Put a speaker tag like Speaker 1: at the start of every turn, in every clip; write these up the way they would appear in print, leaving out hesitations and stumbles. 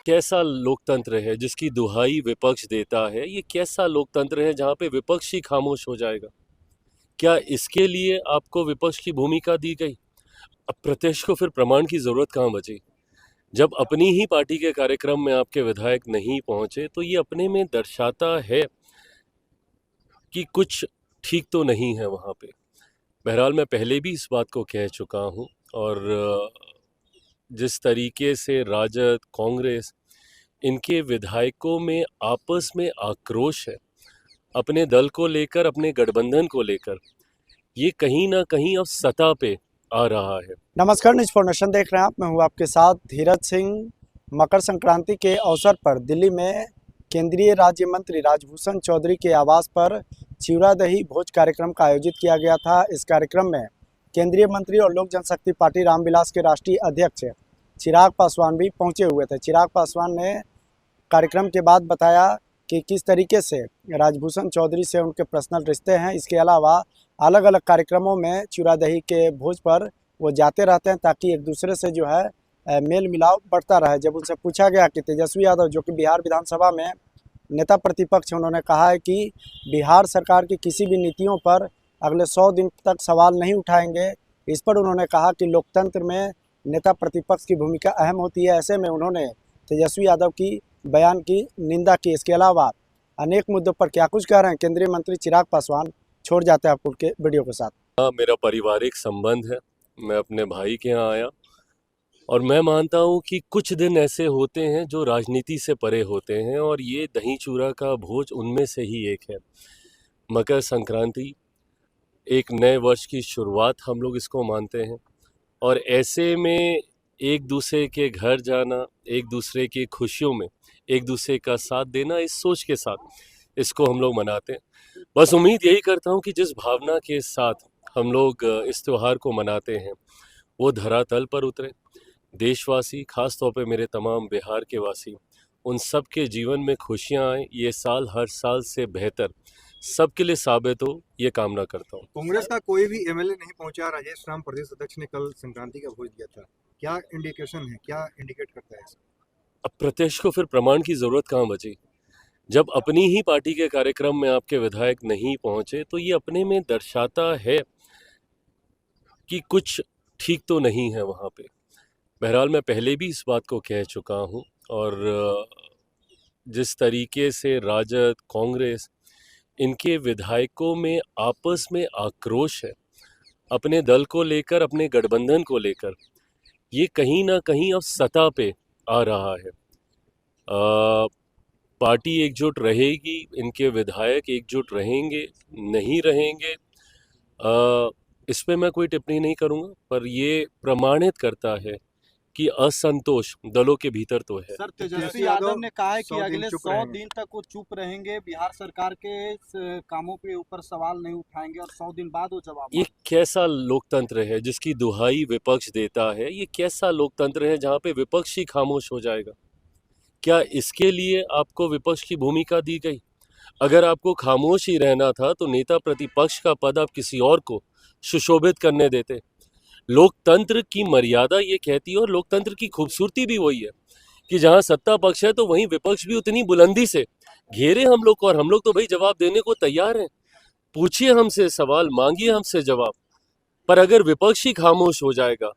Speaker 1: कैसा लोकतंत्र है जिसकी दुहाई विपक्ष देता है? ये कैसा लोकतंत्र है जहाँ पे विपक्ष ही खामोश हो जाएगा? क्या इसके लिए आपको विपक्ष की भूमिका दी गई? अब प्रत्यक्ष को फिर प्रमाण की ज़रूरत कहाँ बची? जब अपनी ही पार्टी के कार्यक्रम में आपके विधायक नहीं पहुंचे तो ये अपने में दर्शाता है कि कुछ ठीक तो नहीं है वहाँ पे। बहरहाल मैं पहले भी इस बात को कह चुका हूँ और जिस तरीके से राजद, कांग्रेस, इनके विधायकों में आपस में आक्रोश है अपने दल को लेकर, अपने गठबंधन को लेकर, ये कहीं ना कहीं अब सतह पे आ रहा है।
Speaker 2: नमस्कार, न्यूज फॉर नेशन देख रहे हैं आप। मैं हूं आपके साथ धीरज सिंह। मकर संक्रांति के अवसर पर दिल्ली में केंद्रीय राज्य मंत्री राजभूषण चौधरी के आवास पर चिवड़ा दही भोज कार्यक्रम का आयोजित किया गया था। इस कार्यक्रम में केंद्रीय मंत्री और लोक जनशक्ति पार्टी रामविलास के राष्ट्रीय अध्यक्ष चिराग पासवान भी पहुंचे हुए थे। चिराग पासवान ने कार्यक्रम के बाद बताया कि किस तरीके से राजभूषण चौधरी से उनके पर्सनल रिश्ते हैं। इसके अलावा अलग अलग कार्यक्रमों में चिवड़ा दही के भोज पर वो जाते रहते हैं ताकि एक दूसरे से जो है मेल मिलाप बढ़ता रहे। जब उनसे पूछा गया कि तेजस्वी यादव जो कि बिहार विधानसभा में नेता प्रतिपक्ष, उन्होंने कहा है कि बिहार सरकार की किसी भी नीतियों पर अगले 100 दिन तक सवाल नहीं उठाएंगे। इस पर उन्होंने कहा कि लोकतंत्र में नेता प्रतिपक्ष की भूमिका अहम होती है। ऐसे में उन्होंने तेजस्वी यादव की बयान की निंदा की। इसके अलावा अनेक मुद्दों पर क्या कुछ कह रहे हैं केंद्रीय मंत्री चिराग पासवान, छोड़ जाते हैं आपको उनके वीडियो के साथ।
Speaker 1: मेरा पारिवारिक संबंध है, मैं अपने भाई के यहाँ आया और मैं मानता हूँ कि कुछ दिन ऐसे होते हैं जो राजनीति से परे होते हैं और ये दही चूड़ा का भोज उनमें से ही एक है। मकर संक्रांति, एक नए वर्ष की शुरुआत हम लोग इसको मानते हैं और ऐसे में एक दूसरे के घर जाना, एक दूसरे की खुशियों में एक दूसरे का साथ देना, इस सोच के साथ इसको हम लोग मनाते हैं। बस उम्मीद यही करता हूँ कि जिस भावना के साथ हम लोग इस त्यौहार को मनाते हैं वो धरातल पर उतरे। देशवासी, खास तौर पे मेरे तमाम बिहार के वासी, उन सब के जीवन में खुशियाँ आए, ये साल हर साल से बेहतर सबके लिए साबित हो, ये कामना करता हूँ।
Speaker 3: कांग्रेस का कोई भी एमएलए नहीं पहुंचा। राजेश राम प्रदेश अध्यक्ष ने कल संक्रांति का भोज दिया था, क्या इंडिकेशन है, क्या इंडिकेट करता है इसका?
Speaker 1: अब प्रत्यक्ष को फिर प्रमाण की ज़रूरत कहाँ बची? जब अपनी ही पार्टी के कार्यक्रम में आपके विधायक नहीं पहुंचे तो ये अपने में दर्शाता है कि कुछ ठीक तो नहीं है वहाँ पे। बहरहाल मैं पहले भी इस बात को कह चुका हूँ और जिस तरीके से राजद, कांग्रेस, इनके विधायकों में आपस में आक्रोश है अपने दल को लेकर, अपने गठबंधन को लेकर, ये कहीं ना कहीं अब सतह पे आ रहा है। पार्टी एकजुट रहेगी, इनके विधायक एकजुट रहेंगे, नहीं रहेंगे, इस पे मैं कोई टिप्पणी नहीं करूंगा, पर ये प्रमाणित करता है कि असंतोष दलों के भीतर तो है।
Speaker 4: सर, तेजस्वी यादव ने कहा है कि अगले 100
Speaker 3: दिन
Speaker 4: दिन तक वो चुप रहेंगे, बिहार सरकार के कामों के ऊपर सवाल नहीं उठाएंगे और 100 दिन बाद वो जवाब।
Speaker 1: ये कैसा लोकतंत्र है जिसकी दुहाई विपक्ष देता है? ये कैसा लोकतंत्र है जहाँ पे विपक्ष ही खामोश हो जाएगा? क्या इसके लिए आपको विपक्ष की भूमिका दी गई? अगर आपको खामोश ही रहना था तो नेता प्रतिपक्ष का पद आप किसी और को सुशोभित करने देते। लोकतंत्र की मर्यादा ये कहती है और लोकतंत्र की खूबसूरती भी वही है कि जहाँ सत्ता पक्ष है तो वहीं विपक्ष भी उतनी बुलंदी से घेरे हम लोग को, और हम लोग तो भाई जवाब देने को तैयार हैं। पूछिए हमसे सवाल, मांगिए हमसे जवाब। पर अगर विपक्ष ही खामोश हो जाएगा,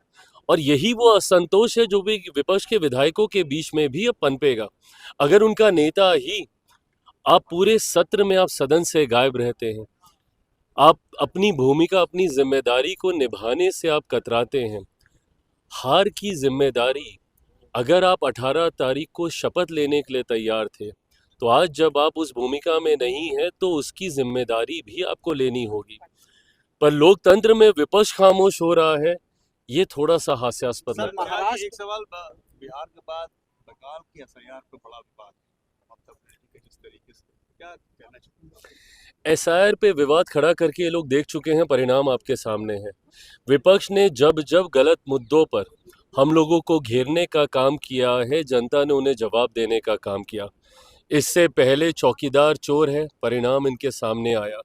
Speaker 1: और यही वो असंतोष है जो भी विपक्ष के विधायकों के बीच में भी अब पनपेगा। अगर उनका नेता ही, आप पूरे सत्र में आप सदन से गायब रहते हैं, आप अपनी भूमिका, अपनी जिम्मेदारी को निभाने से आप कतराते हैं। हार की जिम्मेदारी, अगर आप 18 तारीख को शपथ लेने के लिए तैयार थे तो आज जब आप उस भूमिका में नहीं है तो उसकी जिम्मेदारी भी आपको लेनी होगी। पर लोकतंत्र में विपक्ष खामोश हो रहा है, ये थोड़ा सा हास्यास्पद लगता है।
Speaker 4: महाराष्ट्र
Speaker 5: एक सवाल, बिहार के बाद बंगाल की एसआईआर पे बड़ा विवाद है, ममता बनर्जी के जिस तरीके से, क्या कहना चाहिए?
Speaker 1: एसआईआर पे विवाद खड़ा करके ये लोग देख चुके हैं, परिणाम आपके सामने है। विपक्ष ने जब जब गलत मुद्दों पर हम लोगों को घेरने का काम किया है, जनता ने उन्हें जवाब देने का काम किया। इससे पहले चौकीदार चोर है, परिणाम इनके सामने आया।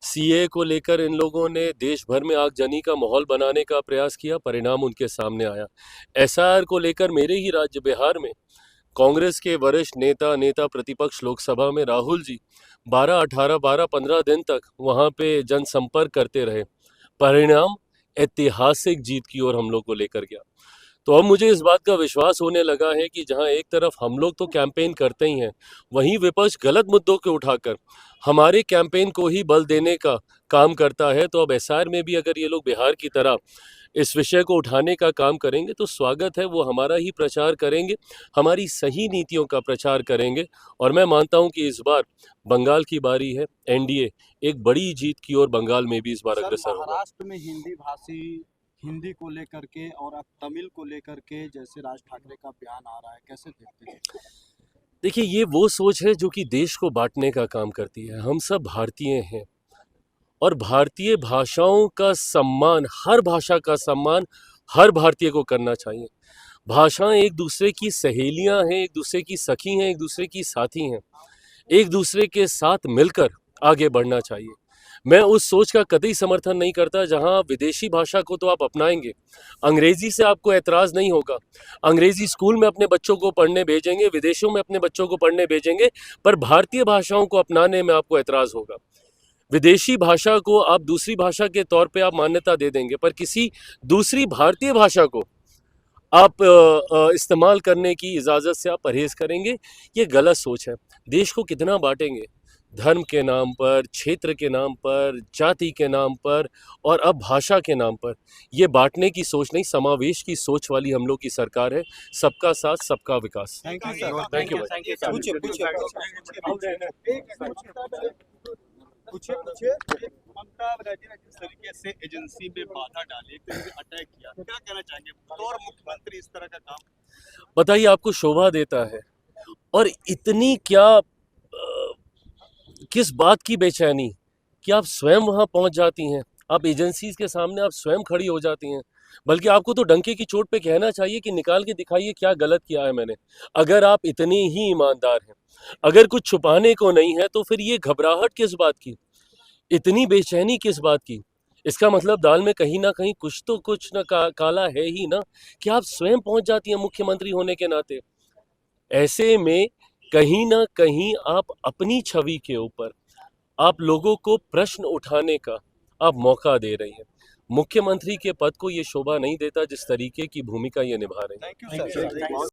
Speaker 1: सीए को लेकर इन लोगों ने देश भर में आगजनी का माहौल बनाने का प्रयास किया, परिणाम उनके सामने आया। एसआईआर को लेकर मेरे ही राज्य बिहार में कांग्रेस के वरिष्ठ नेता प्रतिपक्ष लोकसभा में राहुल जी 12-15 दिन तक वहाँ पे जनसंपर्क करते रहे। परिणाम ऐतिहासिक जीत की ओर हम लोग को लेकर गया। तो अब मुझे इस बात का विश्वास होने लगा है कि जहां एक तरफ हम लोग तो कैंपेन करते ही हैं, वहीं विपक्ष गलत मुद्दों को उठाकर हमारे कैंपेन को ही बल देने का काम करता है। तो अब एसआर में भी अगर ये लोग बिहार की तरह इस विषय को उठाने का काम करेंगे तो स्वागत है, वो हमारा ही प्रचार करेंगे, हमारी सही नीतियों का प्रचार करेंगे। और मैं मानता हूं कि इस बार बंगाल की बारी है, एनडीए एक बड़ी जीत की ओर बंगाल में भी इस बार
Speaker 4: सर,
Speaker 1: अग्रसर होगा।
Speaker 4: महाराष्ट्र में हिंदी भाषी हिंदी को लेकर के और अब तमिल को लेकर के जैसे राज ठाकरे का बयान आ रहा है, कैसे देखते हैं?
Speaker 1: देखिए, ये वो सोच है जो कि देश को बांटने का काम करती है। हम सब भारतीय हैं और भारतीय भाषाओं का सम्मान, हर भाषा का सम्मान हर भारतीय को करना चाहिए। भाषाएं एक दूसरे की सहेलियां हैं, एक दूसरे की सखी हैं, एक दूसरे की साथी हैं। एक दूसरे के साथ मिलकर आगे बढ़ना चाहिए। मैं उस सोच का कतई समर्थन नहीं करता जहां विदेशी भाषा को तो आप अपनाएंगे, अंग्रेजी से आपको एतराज़ नहीं होगा, अंग्रेजी स्कूल में अपने बच्चों को पढ़ने भेजेंगे, विदेशों में अपने बच्चों को पढ़ने भेजेंगे, पर भारतीय भाषाओं को अपनाने में आपको एतराज़ होगा। विदेशी भाषा को आप दूसरी भाषा के तौर पे आप मान्यता दे देंगे, पर किसी दूसरी भारतीय भाषा को आप इस्तेमाल करने की इजाज़त से आप परहेज़ करेंगे, ये गलत सोच है। देश को कितना बांटेंगे, धर्म के नाम पर, क्षेत्र के नाम पर, जाति के नाम पर और अब भाषा के नाम पर। ये बांटने की सोच नहीं, समावेश की सोच वाली हम लोग की सरकार है। सबका साथ, सबका विकास।
Speaker 4: Thank you sir.
Speaker 1: Thank you भाई।
Speaker 5: ममता बनर्जी ने जिस तरीके से एजेंसी में बाधा डाली, एक तरीके से अटैक किया, क्या कहना चाहेंगे? बतौर मुख्यमंत्री इस तरह का काम
Speaker 1: बताइए, आपको शोभा देता है? और इतनी क्या किस बात की बेचैनी कि आप स्वयं वहां पहुंच जाती हैं, आप एजेंसीज के सामने आप स्वयं खड़ी हो जाती हैं। बल्कि आपको तो डंके की चोट पे कहना चाहिए कि निकाल के दिखाइए क्या गलत किया है मैंने। अगर आप इतनी ही ईमानदार हैं, अगर कुछ छुपाने को नहीं है, तो फिर ये घबराहट किस बात की, इतनी बेचैनी किस बात की? इसका मतलब दाल में कहीं ना कहीं कुछ तो कुछ ना काला है ही ना, कि आप स्वयं पहुंच जाती हैं मुख्यमंत्री होने के नाते। ऐसे में कहीं ना कहीं आप अपनी छवि के ऊपर आप लोगों को प्रश्न उठाने का आप मौका दे रही हैं। मुख्यमंत्री के पद को ये शोभा नहीं देता जिस तरीके की भूमिका ये निभा रही हैं।
Speaker 5: Thank you sir.